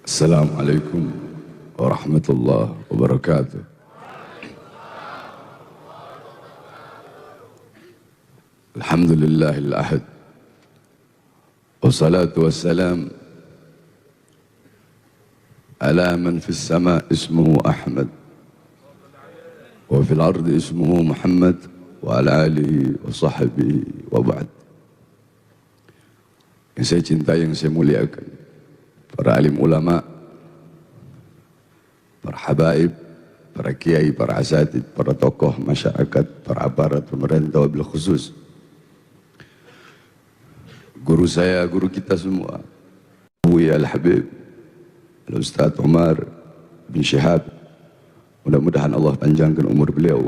Assalamualaikum warahmatullahi wabarakatuh. Alhamdulillahil ahad. Wassalatu wassalam ala man fis sama ismuhu Ahmad wa fil ardi ismuhu Muhammad wa ala alihi wa sahbihi wa ba'd. Yang saya cintai, yang saya muliakan, para alim ulama, para habaib, para kiai, para asatid, para tokoh masyarakat, para aparat pemerintah wabil khusus, guru saya, guru kita semua, Buya Al-Habib Al-Ustadz Umar bin Syihab, mudah-mudahan Allah panjangkan umur beliau,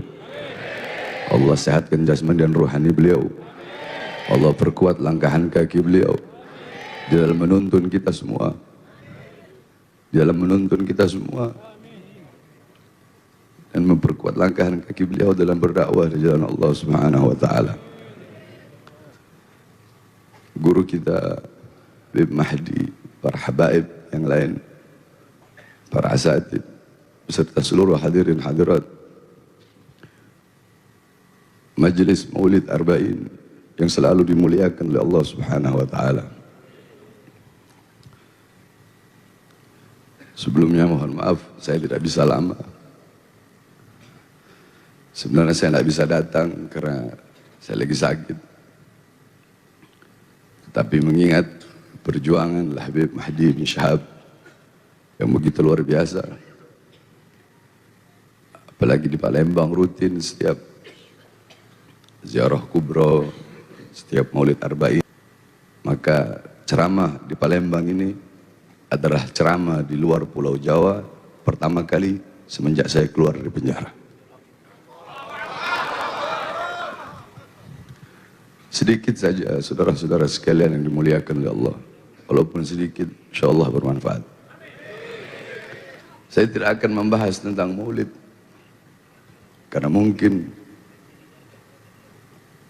Allah sehatkan jasmani dan rohani beliau, Allah perkuat langkahan kaki beliau di dalam menuntun kita semua, dan memperkuat langkahan kaki beliau dalam berdakwah di jalan Allah Subhanahu wa taala. Guru kita Habib Mahdi, para habaib yang lain, para asatid, beserta seluruh hadirin hadirat Majelis Maulid Arba'in yang selalu dimuliakan oleh Allah Subhanahu wa taala. Sebelumnya mohon maaf, saya tidak bisa lama. Sebenarnya saya tidak bisa datang karena saya lagi sakit. Tetapi mengingat perjuangan Habib Mahdi bin Syihab yang begitu luar biasa, apalagi di Palembang rutin setiap ziarah kubro, setiap Maulid Arba'in, maka ceramah di Palembang ini adalah ceramah di luar Pulau Jawa pertama kali semenjak saya keluar dari penjara. Sedikit saja saudara-saudara sekalian yang dimuliakan oleh Allah, walaupun sedikit insyaallah bermanfaat. Saya tidak akan membahas tentang maulid karena mungkin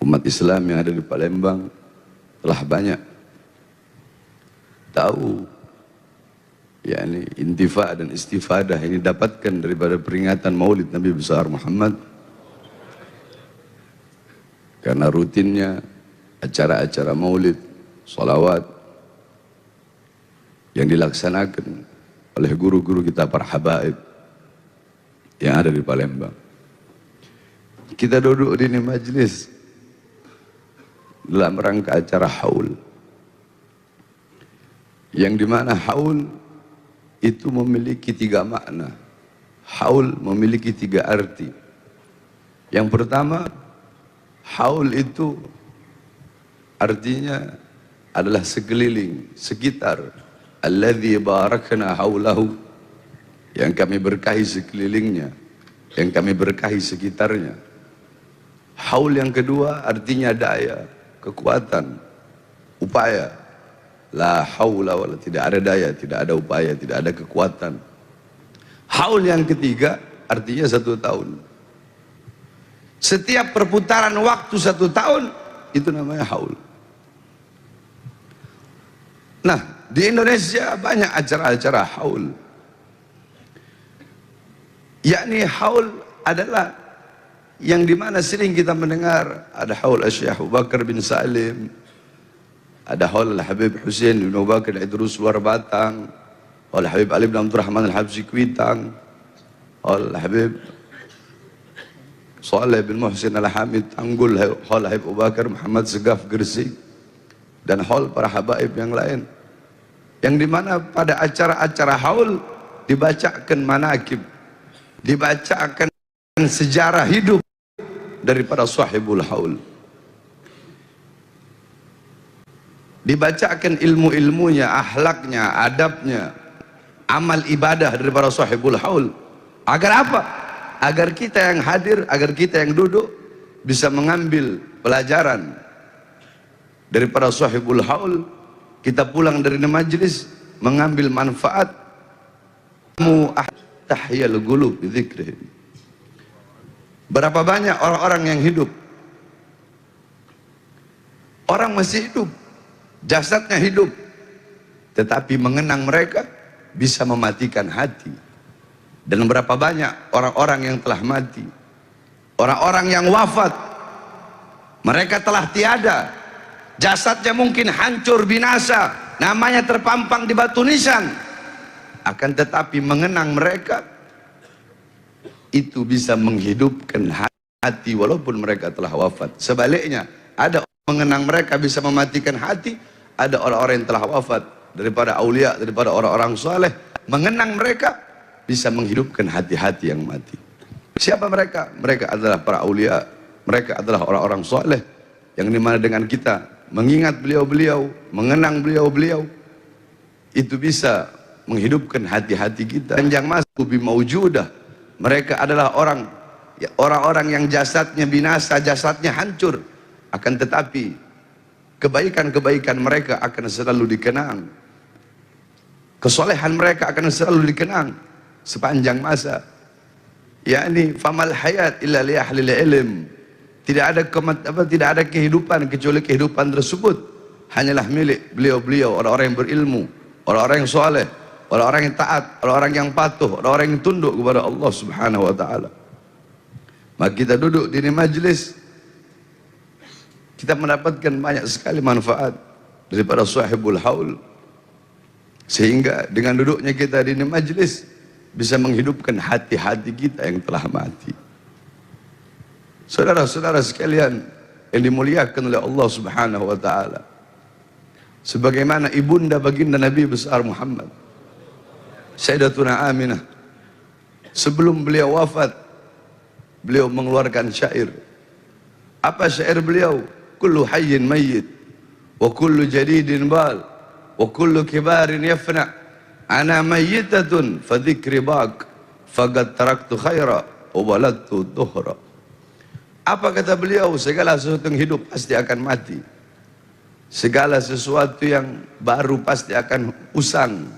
umat Islam yang ada di Palembang telah banyak tahu yakni intifa dan istifadah yang didapatkan daripada peringatan maulid Nabi besar Muhammad, karena rutinnya acara-acara maulid, salawat yang dilaksanakan oleh guru-guru kita para habaib yang ada di Palembang. Kita duduk di ini majlis dalam rangka acara haul, yang dimana haul itu memiliki tiga makna. Haul memiliki tiga arti. Yang pertama, haul itu artinya adalah sekeliling, sekitar. Alladzi barakna haulahu, yang kami berkahi sekelilingnya, yang kami berkahi sekitarnya. Haul yang kedua artinya daya, kekuatan, upaya. La haula wala, tidak ada daya, tidak ada upaya, tidak ada kekuatan. Haul yang ketiga artinya 1 tahun. Setiap perputaran waktu 1 tahun itu namanya haul. Nah, di Indonesia banyak acara-acara haul. Yakni haul adalah yang dimana sering kita mendengar ada haul Syekh Abu Bakar bin Salim, ada haul Habib Hussein bin Abu Bakar Idrus Luar Batang, haul Habib Ali bin Abdul Rahman Al-Habsyi Kuitang, haul Habib Saleh bin Muhsin Al-Hamid Tanggul, haul Habib Abu Bakar Muhammad Segaf Gresik, dan haul para habaib yang lain, yang dimana pada acara-acara haul dibacakan manakib, dibacakan sejarah hidup daripada sahibul haul, dibacakan ilmu-ilmunya, akhlaknya, adabnya, amal ibadah daripada sahibul haul. Agar apa? Agar kita yang hadir, agar kita yang duduk bisa mengambil pelajaran daripada sahibul haul. Kita pulang dari majlis mengambil manfaat. Tahyal qulub bi dzikrihim. Berapa banyak orang-orang yang hidup, orang masih hidup, jasadnya hidup, tetapi mengenang mereka bisa mematikan hati. Dan berapa banyak orang-orang yang telah mati, orang-orang yang wafat, mereka telah tiada, jasadnya mungkin hancur binasa, namanya terpampang di batu nisan, akan tetapi mengenang mereka itu bisa menghidupkan hati walaupun mereka telah wafat. Sebaliknya, ada mengenang mereka bisa mematikan hati, ada orang-orang yang telah wafat daripada aulia, daripada orang-orang soleh, mengenang mereka bisa menghidupkan hati-hati yang mati. Siapa mereka? Mereka adalah para aulia, mereka adalah orang-orang soleh yang dimana dengan kita mengingat beliau-beliau, mengenang beliau-beliau, itu bisa menghidupkan hati-hati kita. Panjang masa bimaujudah, mereka adalah orang-orang yang jasadnya binasa, jasadnya hancur, akan tetapi kebaikan-kebaikan mereka akan selalu dikenang, kesolehan mereka akan selalu dikenang sepanjang masa. Yakni famal hayat illa li ahlil ilm, tidak ada kehidupan kecuali kehidupan tersebut hanyalah milik beliau-beliau, orang-orang yang berilmu, orang-orang yang soleh, orang-orang yang taat, orang-orang yang patuh, orang-orang yang tunduk kepada Allah Subhanahu wa taala. Maka kita duduk di majlis, kita mendapatkan banyak sekali manfaat daripada sahibul haul, sehingga dengan duduknya kita di majlis bisa menghidupkan hati-hati kita yang telah mati. Saudara-saudara sekalian yang dimuliakan oleh Allah Subhanahu wa taala, sebagaimana ibunda baginda Nabi besar Muhammad, Sayyidatuna Aminah, sebelum beliau wafat, beliau mengeluarkan syair. Apa syair beliau? Kullu hayyin mayyit wa kullu jadidin bal wa kullu kibarin yafna, ana mayyitatun fa dzikri baq faqad taraktu khaira wa waladtu dhuhra. Apa kata beliau? Segala sesuatu yang hidup pasti akan mati, segala sesuatu yang baru pasti akan usang,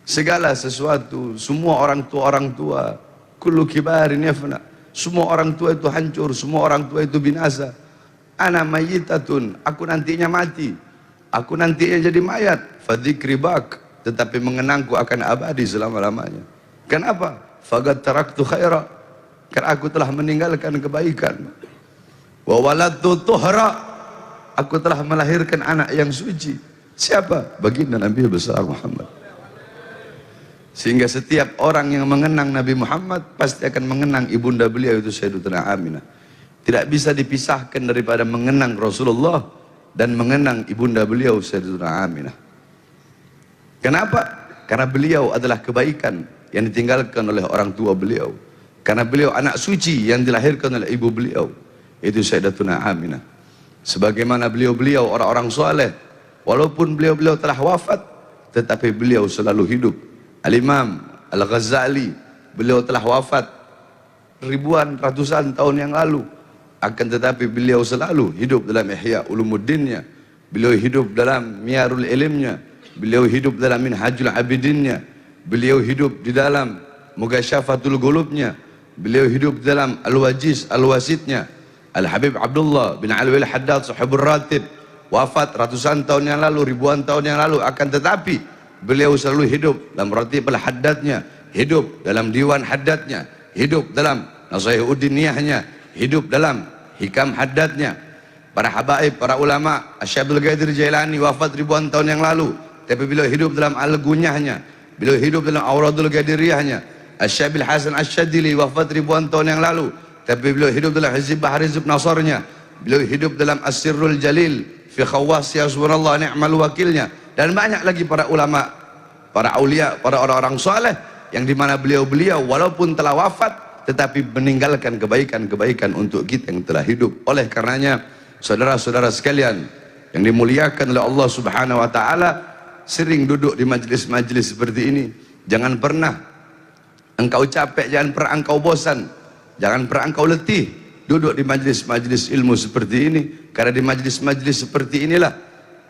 segala sesuatu, semua orang tua kullu kibarin yafna, semua orang tua itu hancur, semua orang tua itu binasa. Ana mayyitatun, aku nantinya mati, aku nantinya jadi mayat. Fa dzikri baq, tetapi mengenangku akan abadi selama-lamanya. Kenapa? Faqad taraktu khaira, karena aku telah meninggalkan kebaikan. Wa waladtu tuhra, aku telah melahirkan anak yang suci. Siapa? Baginda Nabi besar Muhammad. Sehingga setiap orang yang mengenang Nabi Muhammad pasti akan mengenang ibunda beliau itu Sayyidatuna Aminah. Tidak bisa dipisahkan daripada mengenang Rasulullah dan mengenang ibunda beliau Sayyidatuna Aminah. Kenapa? Karena beliau adalah kebaikan yang ditinggalkan oleh orang tua beliau. Karena beliau anak suci yang dilahirkan oleh ibu beliau, itu Sayyidatuna Aminah. Sebagaimana beliau-beliau orang-orang soleh, walaupun beliau-beliau telah wafat, tetapi beliau selalu hidup. Al-Imam Al-Ghazali, beliau telah wafat ribuan, ratusan tahun yang lalu, akan tetapi beliau selalu hidup dalam Ihya Ulumuddinnya, beliau hidup dalam Miyarul Ilmnya, beliau hidup dalam Minhajul Abidinnya, beliau hidup di dalam Mughasyafatul Qulubnya, beliau hidup dalam Al-Wajiz Al-Wasitnya. Al-Habib Abdullah bin Alwi Al-Haddad Sahibur Ratib wafat ratusan tahun yang lalu, ribuan tahun yang lalu, akan tetapi beliau selalu hidup dalam Ratib Al-Haddadnya, hidup dalam Diwan Haddadnya, hidup dalam Nasaihuddiniyahnya, hidup dalam Hikam Haddadnya. Para habaib, para ulama, Syekh Abdul Qadir Jailani wafat ribuan tahun yang lalu, tapi beliau hidup dalam Al-Gunyahnya, beliau hidup dalam Auradul Qadiriyahnya. Syekh Bil Hasan Asy-Syadzili wafat ribuan tahun yang lalu, tapi beliau hidup dalam Hizib Bahar Hizib Nasarnya, beliau hidup dalam As-Sirrul Jalil fi Khawas ya subhanallah ni'mal wakilnya. Dan banyak lagi para ulama, para aulia, para orang-orang soleh yang dimana beliau-beliau walaupun telah wafat tetapi meninggalkan kebaikan-kebaikan untuk kita yang telah hidup. Oleh karenanya saudara-saudara sekalian yang dimuliakan oleh Allah Subhanahu wa taala, sering duduk di majlis-majlis seperti ini. Jangan pernah engkau capek, jangan pernah engkau bosan, jangan pernah engkau letih duduk di majlis-majlis ilmu seperti ini. Karena di majlis-majlis seperti inilah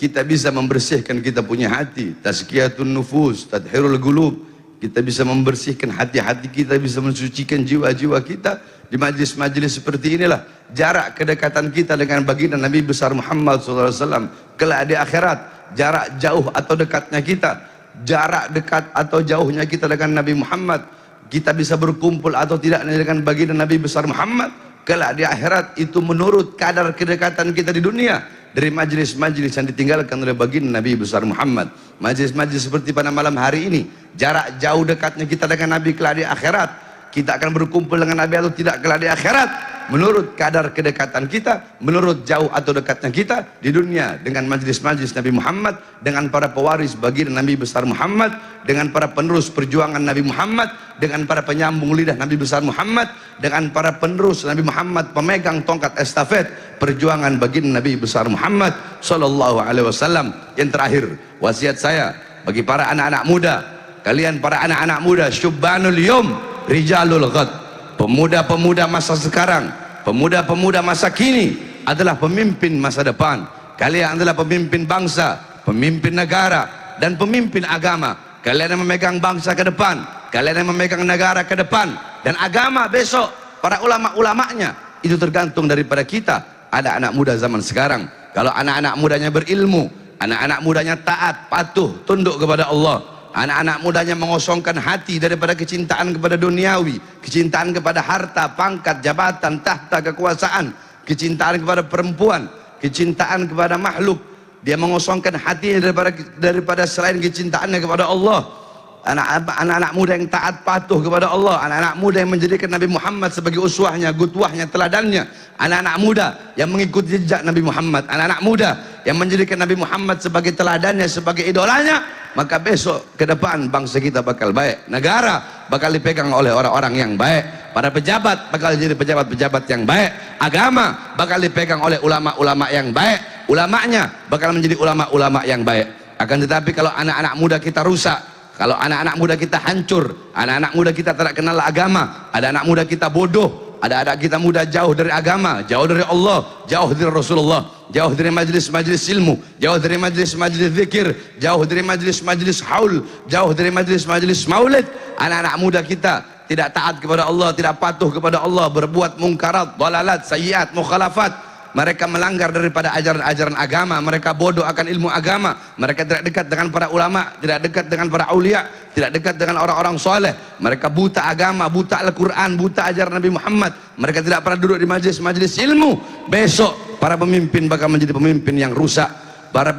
kita bisa membersihkan kita punya hati, tazkiyatun nufus, tadhirul qulub. Kita bisa membersihkan hati-hati kita, bisa mensucikan jiwa-jiwa kita. Di majlis-majlis seperti inilah jarak kedekatan kita dengan baginda Nabi besar Muhammad SAW kelak di akhirat, jarak jauh atau dekatnya kita jarak dekat atau jauhnya kita dengan Nabi Muhammad, kita bisa berkumpul atau tidak dengan baginda Nabi besar Muhammad kelak di akhirat, itu menurut kadar kedekatan kita di dunia dari majlis-majlis yang ditinggalkan oleh baginda Nabi besar Muhammad. Majlis-majlis seperti pada malam hari ini, jarak jauh dekatnya kita dengan Nabi kelak di akhirat, kita akan berkumpul dengan Nabi atau tidak kelak di akhirat menurut kadar kedekatan kita, menurut jauh atau dekatnya kita di dunia dengan majlis-majlis Nabi Muhammad, dengan para pewaris baginda Nabi besar Muhammad, dengan para penerus perjuangan Nabi Muhammad, dengan para penyambung lidah Nabi besar Muhammad, dengan para penerus Nabi Muhammad, pemegang tongkat estafet perjuangan baginda Nabi besar Muhammad sallallahu alaihi wasallam. Yang terakhir, wasiat saya bagi para anak-anak muda, kalian para anak-anak muda, syubbanul yom rijalul ghad, pemuda-pemuda masa sekarang, pemuda-pemuda masa kini adalah pemimpin masa depan. Kalian adalah pemimpin bangsa, pemimpin negara, dan pemimpin agama. Kalian yang memegang bangsa ke depan, kalian yang memegang negara ke depan, dan agama besok, para ulama-ulamanya, itu tergantung daripada kita. Ada anak muda zaman sekarang, kalau anak-anak mudanya berilmu, anak-anak mudanya taat, patuh, tunduk kepada Allah, anak-anak mudanya mengosongkan hati daripada kecintaan kepada duniawi, kecintaan kepada harta, pangkat, jabatan, tahta, kekuasaan, kecintaan kepada perempuan, kecintaan kepada makhluk. Dia mengosongkan hatinya daripada selain kecintaannya kepada Allah. Anak-anak muda yang taat patuh kepada Allah, anak-anak muda yang menjadikan Nabi Muhammad sebagai uswahnya, gutwahnya, teladannya, anak-anak muda yang mengikuti jejak Nabi Muhammad, anak-anak muda yang menjadikan Nabi Muhammad sebagai teladannya, sebagai idolanya, maka besok ke depan bangsa kita bakal baik, negara bakal dipegang oleh orang-orang yang baik, para pejabat bakal jadi pejabat-pejabat yang baik, agama bakal dipegang oleh ulama-ulama yang baik, ulamanya bakal menjadi ulama-ulama yang baik. Akan tetapi kalau anak-anak muda kita rusak, kalau anak-anak muda kita hancur, anak-anak muda kita tidak kenal agama, ada anak muda kita bodoh, ada anak kita muda jauh dari agama, jauh dari Allah, jauh dari Rasulullah, jauh dari majlis-majlis ilmu, jauh dari majlis-majlis zikir, jauh dari majlis-majlis haul, jauh dari majlis-majlis maulid. Anak-anak muda kita tidak taat kepada Allah, tidak patuh kepada Allah, berbuat mungkarat, dalalat, sayyiat, mukhalafat. Mereka melanggar daripada ajaran-ajaran agama, mereka bodoh akan ilmu agama, mereka tidak dekat dengan para ulama, tidak dekat dengan para aulia, tidak dekat dengan orang-orang soleh, mereka buta agama, buta Al-Quran, buta ajaran Nabi Muhammad, mereka tidak pernah duduk di majlis-majlis ilmu. Besok para pemimpin bakal menjadi pemimpin yang rusak, para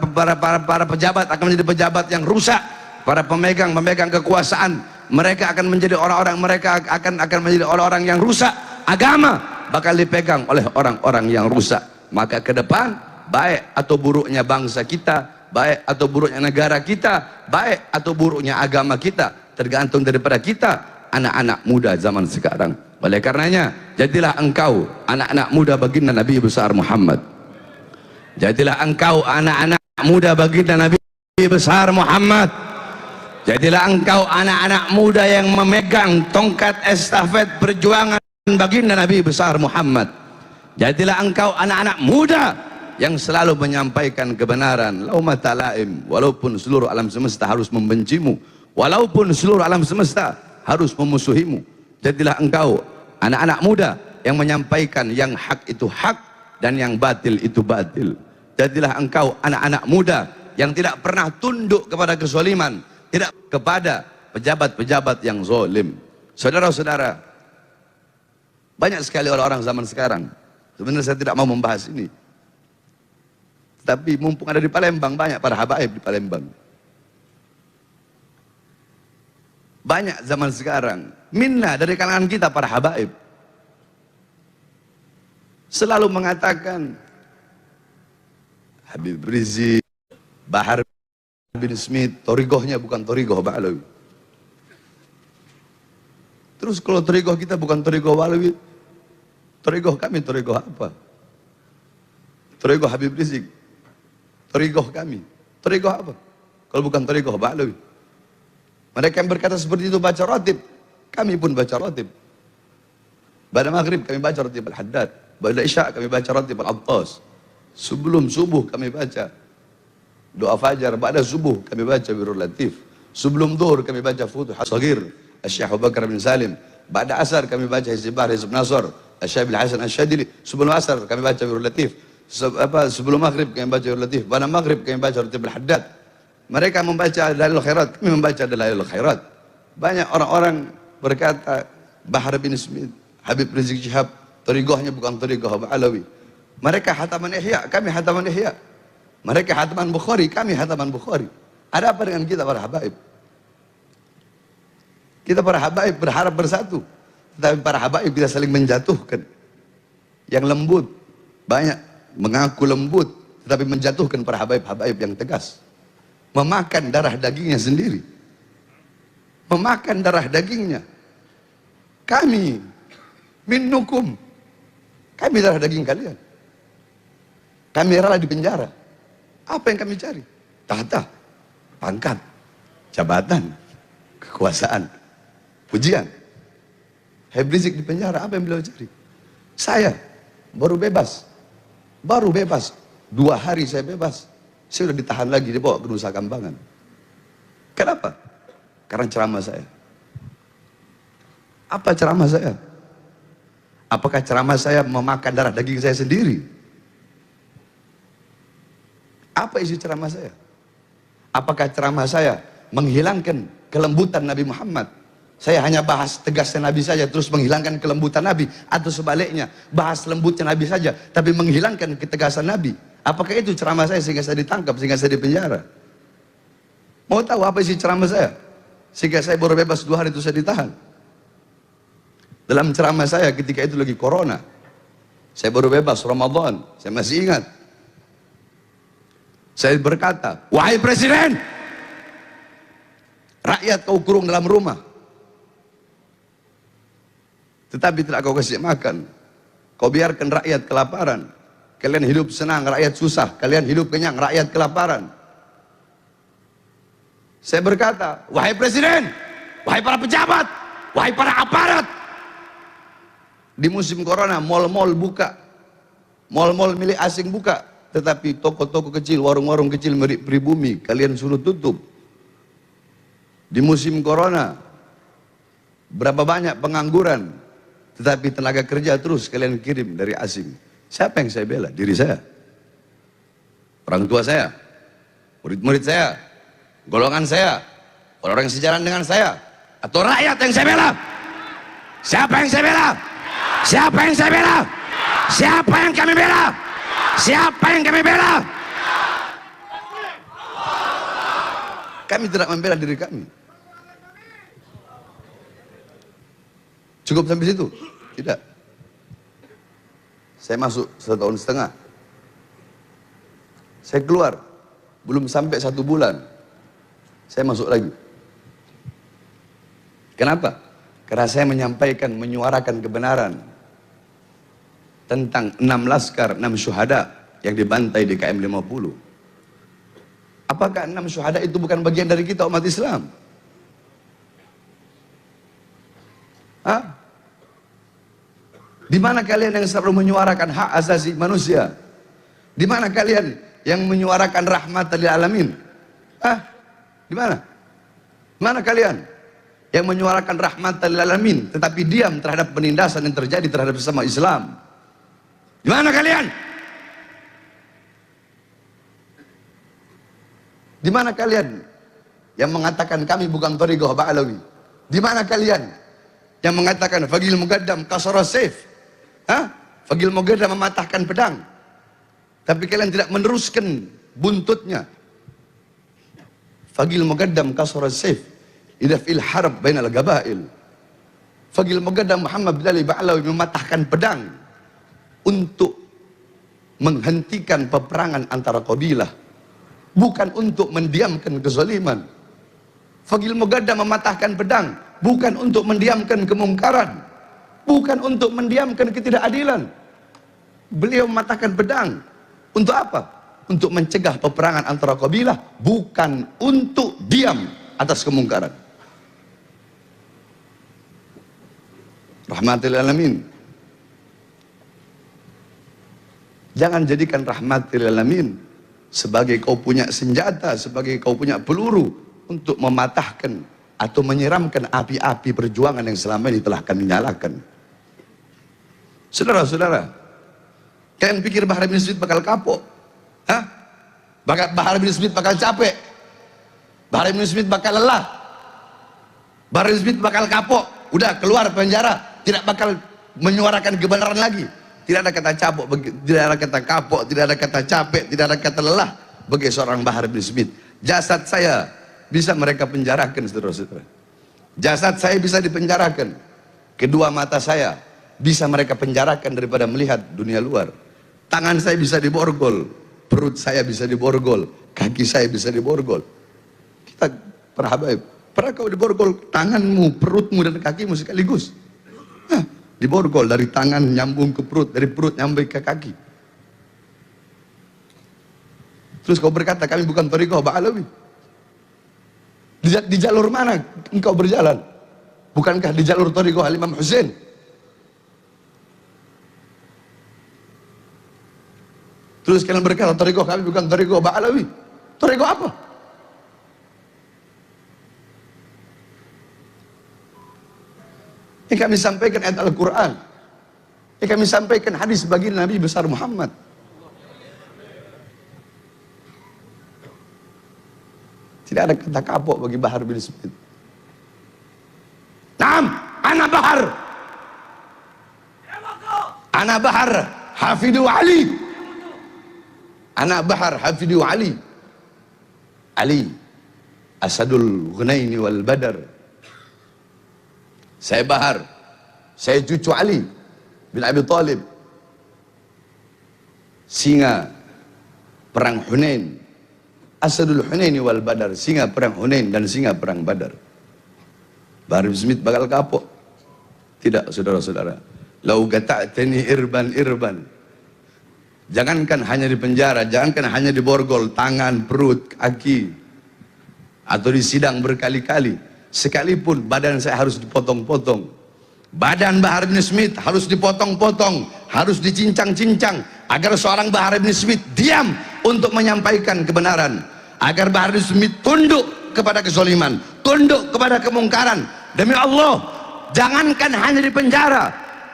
pejabat akan menjadi pejabat yang rusak, para pemegang kekuasaan mereka akan menjadi orang-orang, mereka akan menjadi orang-orang yang rusak. Agama bakal dipegang oleh orang-orang yang rusak. Maka ke depan, baik atau buruknya bangsa kita, baik atau buruknya negara kita, baik atau buruknya agama kita, tergantung daripada kita, anak-anak muda zaman sekarang. Oleh karenanya, jadilah engkau anak-anak muda baginda Nabi besar Muhammad. Jadilah engkau anak-anak muda baginda Nabi besar Muhammad. Jadilah engkau anak-anak muda yang memegang tongkat estafet perjuangan baginda Nabi besar Muhammad. Jadilah engkau anak-anak muda yang selalu menyampaikan kebenaran, laumata laim, walaupun seluruh alam semesta harus membencimu, walaupun seluruh alam semesta harus memusuhimu. Jadilah engkau anak-anak muda yang menyampaikan yang hak itu hak dan yang batil itu batil. Jadilah engkau anak-anak muda yang tidak pernah tunduk kepada kezaliman, tidak kepada pejabat-pejabat yang zalim. Saudara-saudara, banyak sekali orang-orang zaman sekarang. Sebenarnya saya tidak mau membahas ini, tapi mumpung ada di Palembang, banyak para habaib di Palembang. Banyak zaman sekarang, minna dari kalangan kita para habaib selalu mengatakan Habib Rizik, Bahar bin Smith, torigohnya bukan torigoh Ba'alawi. Terus kalau torigoh kita bukan torigoh Ba'alawi, torigoh kami torigoh apa? Torigoh Habib Rizik, torigoh kami, torigoh apa? Kalau bukan torigoh Ba'alawi. Mereka yang berkata seperti itu baca ratib, kami pun baca ratib. Pada maghrib kami baca ratib Al-Haddad, pada isya kami baca ratib Al-Attas. Sebelum subuh kami baca doa fajar, pada subuh kami baca Birrul Latif. Sebelum zuhur kami baca Futuh As-Saghir, Syekh Abu Bakar bin Salim. Pada asar kami baca Hizb Bahri, Hizb Nasr, Syekh Bil Hasan Asy-Syadili. Sebelum asar kami baca Birrul Latif. Sebelum maghrib kami baca Birrul Latif. Pada maghrib kami baca ratib Al-Haddad. Mereka membaca Dalailul Khairat, kami membaca Dalailul Khairat. Banyak orang-orang berkata, Bahar bin Smith, Habib Rizik Syihab, thariqahnya bukan thariqah Alawi. Mereka hataman Ihya, kami hataman Ihya. Mereka hataman Bukhari, kami hataman Bukhari. Ada apa dengan kita para habaib? Kita para habaib berharap bersatu, tetapi para habaib bisa saling menjatuhkan. Yang lembut, banyak mengaku lembut, tetapi menjatuhkan para habaib-habaib yang tegas. Memakan darah dagingnya sendiri. Memakan darah dagingnya. Kami, minnukum. Kami darah daging kalian. Kami rela di penjara. Apa yang kami cari? Tahta, pangkat, jabatan, kekuasaan, pujian. Habib Rizik di penjara, apa yang beliau cari? Saya baru bebas. Baru bebas. 2 hari saya bebas. Saya sudah ditahan lagi, dibawa ke Nusa Kambangan. Kenapa? Karena ceramah saya. Apa ceramah saya? Apakah ceramah saya memakan darah daging saya sendiri? Apa isi ceramah saya? Apakah ceramah saya menghilangkan kelembutan Nabi Muhammad? Saya hanya bahas tegasnya Nabi saja, terus menghilangkan kelembutan Nabi. Atau sebaliknya, bahas lembutnya Nabi saja, tapi menghilangkan ketegasan Nabi. Apakah itu ceramah saya sehingga saya ditangkap, sehingga saya dipenjara? Mau tahu apa isi ceramah saya? Sehingga saya baru bebas 2 hari itu saya ditahan. Dalam ceramah saya ketika itu lagi corona. Saya baru bebas Ramadan, saya masih ingat. Saya berkata, wahai Presiden, rakyat kau kurung dalam rumah, tetapi tidak kau kasih makan. Kau biarkan rakyat kelaparan. Kalian hidup senang, rakyat susah. Kalian hidup kenyang, rakyat kelaparan. Saya berkata, wahai Presiden, wahai para pejabat, wahai para aparat. Di musim corona, mal-mal buka. Mal-mal milik asing buka. Tetapi toko-toko kecil, warung-warung kecil milik pribumi, kalian suruh tutup. Di musim corona, berapa banyak pengangguran, tetapi tenaga kerja terus kalian kirim dari asing. Siapa yang saya bela? Diri saya. Orang tua saya. Murid-murid saya. Golongan saya. Orang-orang yang sejalan dengan saya. Atau rakyat yang saya bela? Siapa yang saya bela? Siapa yang saya bela? Siapa yang kami bela? Siapa yang kami bela? Kami tidak membela diri kami. Cukup sampai situ? Tidak. Saya masuk 1,5 tahun. Saya keluar. Belum sampai 1 bulan. Saya masuk lagi. Kenapa? Karena saya menyampaikan, menyuarakan kebenaran tentang 6 laskar, 6 syuhada yang dibantai di KM 50. Apakah 6 syuhada itu bukan bagian dari kita umat Islam? Hah? Di mana kalian yang selalu menyuarakan hak asasi manusia? Di mana kalian yang menyuarakan rahmatan lil alamin? Hah? Di mana? Mana kalian yang menyuarakan rahmatan lil alamin tetapi diam terhadap penindasan yang terjadi terhadap sesama Islam? Di mana kalian? Di mana kalian yang mengatakan kami bukan thariqah Ba'alawi? Di mana kalian yang mengatakan Fagil Mugaddam kasara saif? Hah? Fagil Mugaddam mematahkan pedang, tapi kalian tidak meneruskan buntutnya. Fagil Mugaddam kasara saif idza fil harb bainal gabail. Fagil Mugaddam Muhammad bin Ali Ba'alawi mematahkan pedang untuk menghentikan peperangan antara kabilah, bukan untuk mendiamkan kezaliman. Fagil Mugaddam mematahkan pedang bukan untuk mendiamkan kemungkaran, bukan untuk mendiamkan ketidakadilan. Beliau mematahkan pedang untuk apa? Untuk mencegah peperangan antara kabilah, bukan untuk diam atas kemungkaran. Rahmatil alamin. Jangan jadikan rahmatil alamin sebagai kau punya senjata, sebagai kau punya peluru untuk mematahkan atau menyiramkan api-api perjuangan yang selama ini telah kami nyalakan. Saudara-saudara, kalian pikir Bahar bin Smith bakal kapok? Hah? Bahar bin Smith bakal capek? Bahar bin Smith bakal lelah, Bahar bin Smith bakal kapok, udah keluar penjara, tidak bakal menyuarakan kebenaran lagi. Tidak ada kata capok, tidak ada kata kapok, tidak ada kata capek, tidak ada kata lelah bagi seorang Bahar bin Smith. Jasad saya bisa mereka penjarakan, saudara-saudara. Jasad saya bisa dipenjarakan, kedua mata saya bisa mereka penjarakan daripada melihat dunia luar. Tangan saya bisa diborgol, perut saya bisa diborgol, kaki saya bisa diborgol. Kita perhabaib, pernah kau diborgol tanganmu, perutmu dan kakimu sekaligus? Diborgol dari tangan nyambung ke perut, dari perut nyambung ke kaki. Terus kau berkata kami bukan Thariqah Ba'alawi. Di jalur mana engkau berjalan? Bukankah di jalur Thariqah Al-Imam Hussein? Terus kalian berkata Thariqah kami bukan Thariqah Ba'alawi. Thariqah apa? Yang kami sampaikan ayat Al-Quran, yang kami sampaikan hadis bagi Nabi besar Muhammad. Tidak ada kata kapok bagi Bahar bin Smith. Naam, ana Bahar, ana Bahar Hafidu Ali, ana Bahar Hafidu Ali, Ali Asadul Ghunaini wal Badar. Saya Bahar, saya cucu Ali bin Abi Thalib, singa perang Hunain, Asadul Hunaini wal Badar, singa perang Hunain dan singa perang Badar. Bahar bin Smith bakal kapok? Tidak, saudara-saudara. Lau gata'tani irban. Jangankan hanya di penjara, jangankan hanya di borgol, tangan, perut, kaki, atau di sidang berkali-kali, sekalipun badan saya harus dipotong-potong, badan Bahar bin Smith harus dipotong-potong, harus dicincang-cincang, agar seorang Bahar bin Smith diam untuk menyampaikan kebenaran, agar Bahar bin Smith tunduk kepada kezaliman, tunduk kepada kemungkaran. Demi Allah, jangankan hanya di penjara,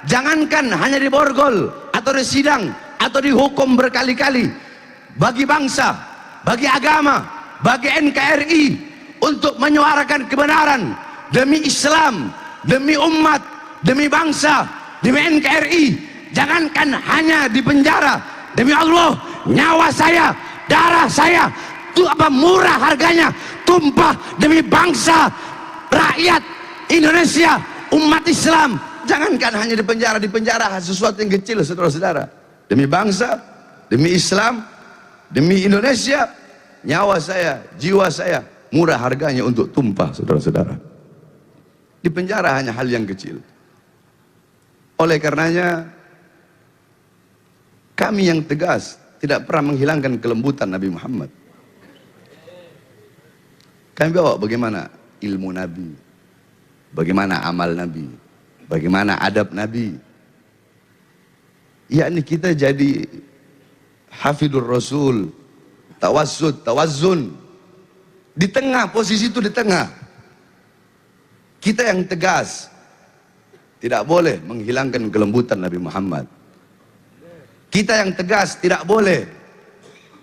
jangankan hanya di borgol atau di sidang atau dihukum berkali-kali, bagi bangsa, bagi agama, bagi NKRI, untuk menyuarakan kebenaran demi Islam, demi umat, demi bangsa, demi NKRI, jangankan hanya di penjara, demi Allah, nyawa saya, darah saya, itu apa murah harganya, tumpah demi bangsa, rakyat Indonesia, umat Islam. Jangankan hanya di penjara sesuatu yang kecil, saudara-saudara, demi bangsa, demi Islam, demi Indonesia, nyawa saya, jiwa saya murah harganya untuk tumpah, saudara-saudara. Di penjara hanya hal yang kecil. Oleh karenanya, kami yang tegas tidak pernah menghilangkan kelembutan Nabi Muhammad. Kami bawa bagaimana ilmu Nabi, bagaimana amal Nabi, bagaimana adab Nabi. Yakni kita jadi hafidhur Rasul, tawassud, tawazzun. Di tengah, posisi itu di tengah. Kita yang tegas, tidak boleh menghilangkan kelembutan Nabi Muhammad. Kita yang tegas tidak boleh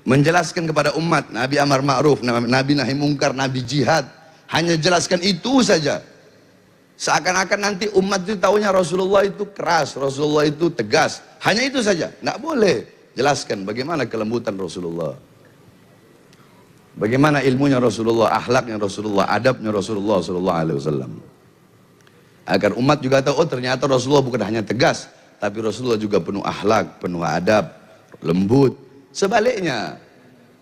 menjelaskan kepada umat Nabi amar ma'ruf, Nabi nahi mungkar, Nabi jihad. Hanya jelaskan itu saja. Seakan-akan nanti umat itu tahunya Rasulullah itu keras, Rasulullah itu tegas. Hanya itu saja. Tidak boleh. Jelaskan bagaimana kelembutan Rasulullah, bagaimana ilmunya Rasulullah, akhlaknya Rasulullah, adabnya Rasulullah sallallahu alaihi wasallam. Agar umat juga tahu, oh ternyata Rasulullah bukan hanya tegas, tapi Rasulullah juga penuh akhlak, penuh adab, lembut. Sebaliknya,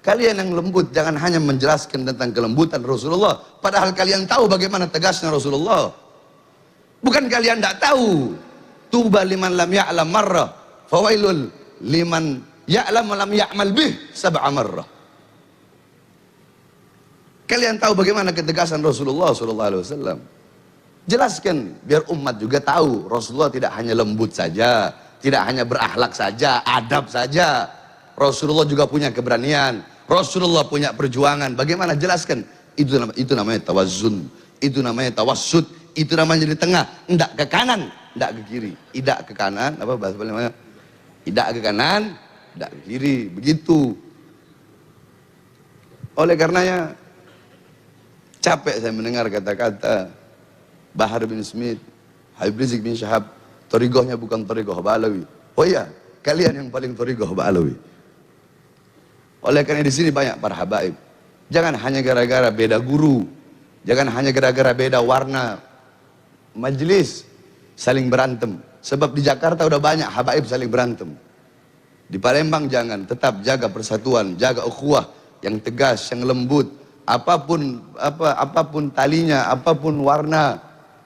kalian yang lembut jangan hanya menjelaskan tentang kelembutan Rasulullah, padahal kalian tahu bagaimana tegasnya Rasulullah. Bukan kalian tidak tahu. Tuba liman lam ya'lam marrah, fawailul liman ya'lam lam ya'mal bih sab'a marrah. Kalian tahu bagaimana ketegasan Rasulullah SAW. Jelaskan biar umat juga tahu Rasulullah tidak hanya lembut saja, tidak hanya berakhlak saja, adab saja. Rasulullah juga punya keberanian, Rasulullah punya perjuangan. Bagaimana jelaskan? Itu namanya tawazzun, itu namanya tawassut, itu namanya di tengah, tidak ke kanan, tidak ke kiri, tidak ke kanan, apa bahasa namanya? Tidak ke kanan, tidak ke kiri, begitu. Oleh karenanya capek saya mendengar kata-kata Bahar bin Smith, Habib Rizik bin Syihab, thariqahnya bukan thariqah Ba'alawi. Oh iya, kalian yang paling thariqah Ba'alawi. Oleh karena di sini banyak para habaib. Jangan hanya gara-gara beda guru, jangan hanya gara-gara beda warna majelis saling berantem. Sebab di Jakarta udah banyak habaib saling berantem. Di Palembang jangan, tetap jaga persatuan, jaga ukhuwah yang tegas, yang lembut. Apapun talinya, apapun warna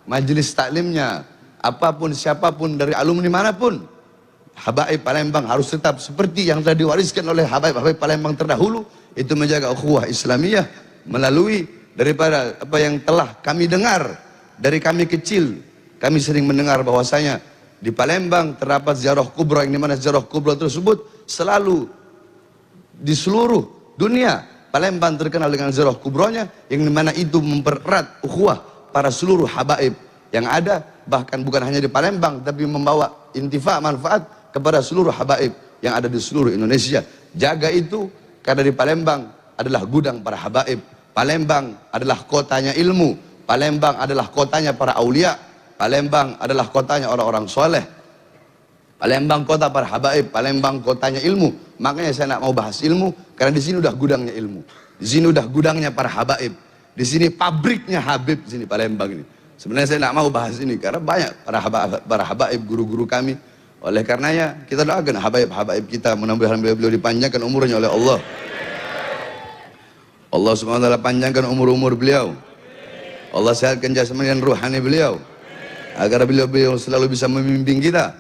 majelis taklimnya, apapun siapapun dari alumni manapun, habaib Palembang harus tetap seperti yang telah diwariskan oleh habaib-habaib Palembang terdahulu, itu menjaga ukhuwah Islamiyah melalui daripada apa yang telah kami dengar dari kami kecil. Kami sering mendengar bahwasanya di Palembang terdapat ziarah kubra, yang dimana ziarah kubra tersebut selalu di seluruh dunia Palembang terkenal dengan ziarah kubronya, yang dimana itu mempererat ukhuwah para seluruh habaib yang ada, bahkan bukan hanya di Palembang tapi membawa intifa manfaat kepada seluruh habaib yang ada di seluruh Indonesia. Jaga itu, karena di Palembang adalah gudang para habaib. Palembang adalah kotanya ilmu, Palembang adalah kotanya para aulia, Palembang adalah kotanya orang-orang soleh. Palembang kota para habaib, Palembang kotanya ilmu. Makanya saya nak mau bahas ilmu, karena di sini udah gudangnya ilmu, di sini udah gudangnya para habaib, di sini pabriknya Habib, di sini Palembang ini. Sebenarnya saya nak mau bahas ini karena banyak para habaib guru-guru kami. Oleh karenanya kita doakan habaib-habaib kita, mudah-mudahan beliau dipanjangkan umurnya oleh Allah. Allah Subhanahu wa taala panjangkan umur-umur beliau. Allah sehatkan jasmani dan ruhani beliau, agar beliau selalu bisa membimbing kita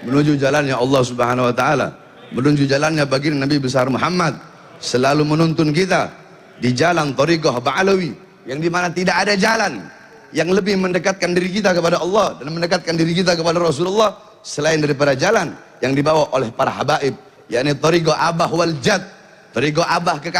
menuju jalannya Allah Subhanahu wa taala, menuju jalannya baginda Nabi besar Muhammad, selalu menuntun kita di jalan thariqah Ba'alawi, yang dimana tidak ada jalan yang lebih mendekatkan diri kita kepada Allah dan mendekatkan diri kita kepada Rasulullah selain daripada jalan yang dibawa oleh para habaib, yakni thariqah abah wal jad, thariqah abah ke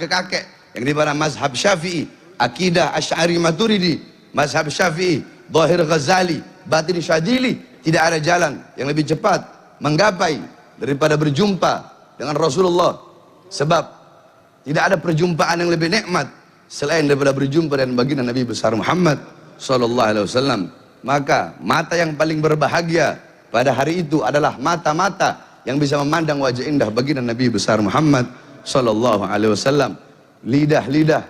kakek, yang dimana mazhab Syafi'i, akidah Asy'ari Maturidi, mazhab Syafi'i, Zahir Ghazali, Batin Syadili. Tidak ada jalan yang lebih cepat menggapai daripada berjumpa dengan Rasulullah. Sebab tidak ada perjumpaan yang lebih nikmat selain daripada berjumpa dengan baginda Nabi besar Muhammad sallallahu alaihi wasallam. Maka mata yang paling berbahagia pada hari itu adalah mata-mata yang bisa memandang wajah indah baginda Nabi besar Muhammad sallallahu alaihi wasallam. Lidah-lidah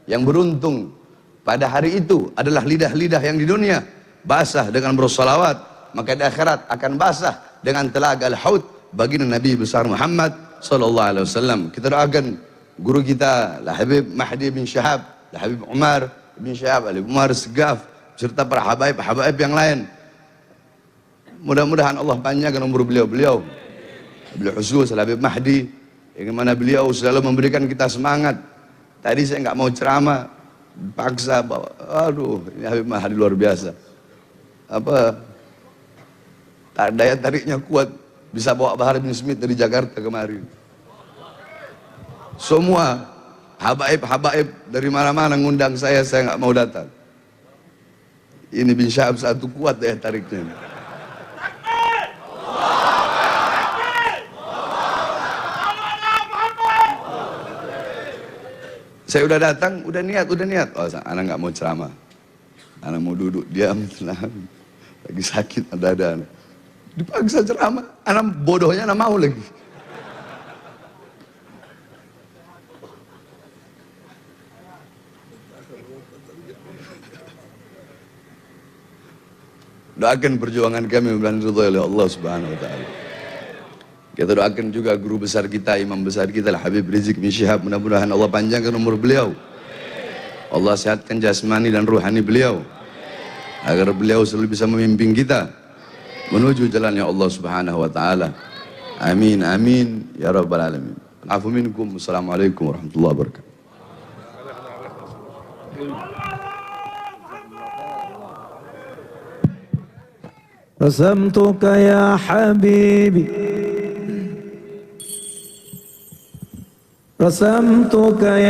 yang beruntung pada hari itu adalah lidah-lidah yang di dunia basah dengan bersolawat, maka di akhirat akan basah dengan telaga al-haud baginda Nabi besar Muhammad sallallahu alaihi wasallam. Kita doakan guru kita Habib Mahdi bin Syihab, Habib Umar bin Syihab, Habib Umar Segaf, serta para habaib yang lain. Mudah-mudahan Allah panjangkan umur beliau. Beliau khusus Habib Mahdi, yang mana beliau selalu memberikan kita semangat. Tadi saya nggak mau ceramah, paksa bawa. Aduh, ini Habib Mahdi luar biasa. Daya tariknya kuat, bisa bawa Bahar bin Smith dari Jakarta kemarin. Semua habaib dari mana-mana ngundang saya nggak mau datang. Ini bin Syihab satu kuat daya tariknya. Saya udah datang, udah niat. Oh, anak nggak mau ceramah, anak mau duduk diam tenang. Lagi sakit ada. Dipaksa ceramah, anak bodohnya anak mau lagi. Doakan perjuangan kami mudah-mudahan ridha oleh Allah Subhanahu wa taala. Kita doakan juga guru besar kita, imam besar kita Habib Rizik bin Syihab, mudah-mudahan Allah panjangkan umur beliau. Allah sehatkan jasmani dan ruhani beliau, agar beliau selalu bisa memimpin kita menuju jalannya Allah Subhanahu wa taala. Amin amin ya rabbal alamin. Afu minkum. Assalamualaikum warahmatullahi wabarakatuh. رسمتك يا حبيبي، رسمتك يا